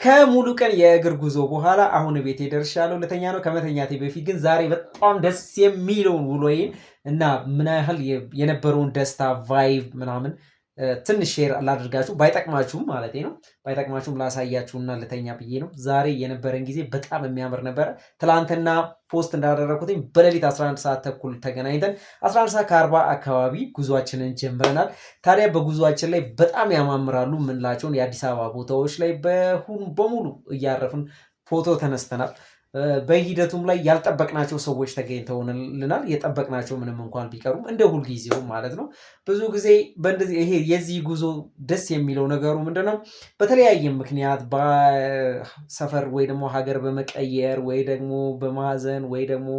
ከሙሉ ቀን የእግር ጉዞ በኋላ አሁን ቤቴ ደርሻለሁ። ለተኛ ነው። ከመተኛቴ በፊት ግን ዛሬ በጣም ደስ የሚለውን ውሎዬን እና ምን ያህል የነበረውን ደስታ ቫይብ ምናምን ትንሽ ሼር ላድርጋችሁ። ባይጠቅማችሁም ማለት ነው፣ ባይጠቅማችሁም ላሳያችሁና ልተኛ ብዬ ነው። ዛሬ የነበረን ጊዜ በጣም የሚያምር ነበረ። ትላንትና ፖስት እንዳደረኩትኝ በሌሊት 11 ሰዓት ተኩል ተገናኝተን 11 ሰዓት ከ40 አካባቢ ጉዟችንን ጀምረናል። ታዲያ በጉዟችን ላይ በጣም ያማምራሉ የምንላቸውን የአዲስ አበባ ቦታዎች ላይ በሙሉ እያረፍን ፎቶ ተነስተናል። በሂደቱም ላይ ያልጠበቅናቸው ሰዎች ተገኝተውልናል። የጠበቅናቸው ምንም እንኳን ቢቀሩም እንደ ሁልጊዜው ማለት ነው። ብዙ ጊዜ በእንደዚህ ይሄ የዚህ ጉዞ ደስ የሚለው ነገሩ ምንድነው? በተለያየ ምክንያት በሰፈር ወይ ደግሞ ሀገር በመቀየር ወይ ደግሞ በማዘን ወይ ደግሞ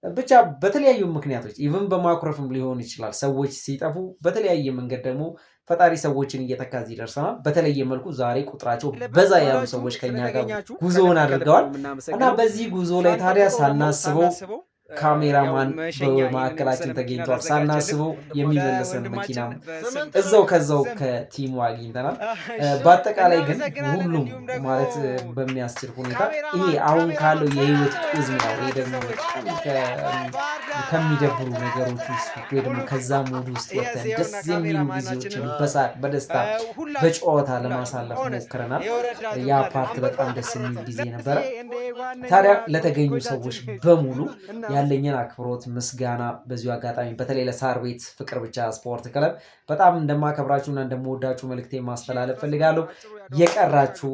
ብቻ በተለያዩ ምክንያቶች ኢቭን በማኩረፍም ሊሆን ይችላል። ሰዎች ሲጠፉ በተለያየ መንገድ ደግሞ ፈጣሪ ሰዎችን እየተካ እዚህ ደርሰናል። በተለየ መልኩ ዛሬ ቁጥራቸው በዛ ያሉ ሰዎች ከኛ ጋር ጉዞውን አድርገዋል እና በዚህ ጉዞ ላይ ታዲያ ሳናስበው ካሜራማን በማዕከላችን ተገኝቷል። ሳናስበው የሚመለሰን መኪና እዛው ከዛው ከቲሙ አግኝተናል። በአጠቃላይ ግን ሁሉም ማለት በሚያስችል ሁኔታ ይሄ አሁን ካለው የህይወት ቁዝሚያ ወይ ደግሞ ከሚደብሩ ነገሮች ውስጥ ወይ ደግሞ ከዛ ሞድ ውስጥ ወጥተን ደስ የሚሉ ጊዜዎችን በሳቅ በደስታ በጨዋታ ለማሳለፍ ሞክረናል። ያ ፓርት በጣም ደስ የሚል ጊዜ ነበረ። ታዲያ ለተገኙ ሰዎች በሙሉ ያለኝን አክብሮት ምስጋና በዚሁ አጋጣሚ በተለይ ለሳር ቤት ፍቅር ብቻ ስፖርት ክለብ በጣም እንደማከብራችሁና እንደምወዳችሁ መልእክቴን ማስተላለፍ ፈልጋለሁ። የቀራችሁ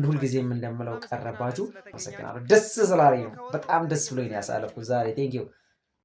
ሁልጊዜም እንደምለው ቀረባችሁ። አመሰግናለሁ። ደስ ስላለኝ ነው። በጣም ደስ ብሎኝ ነው ያሳለፍኩት ዛሬ። ቴንኪው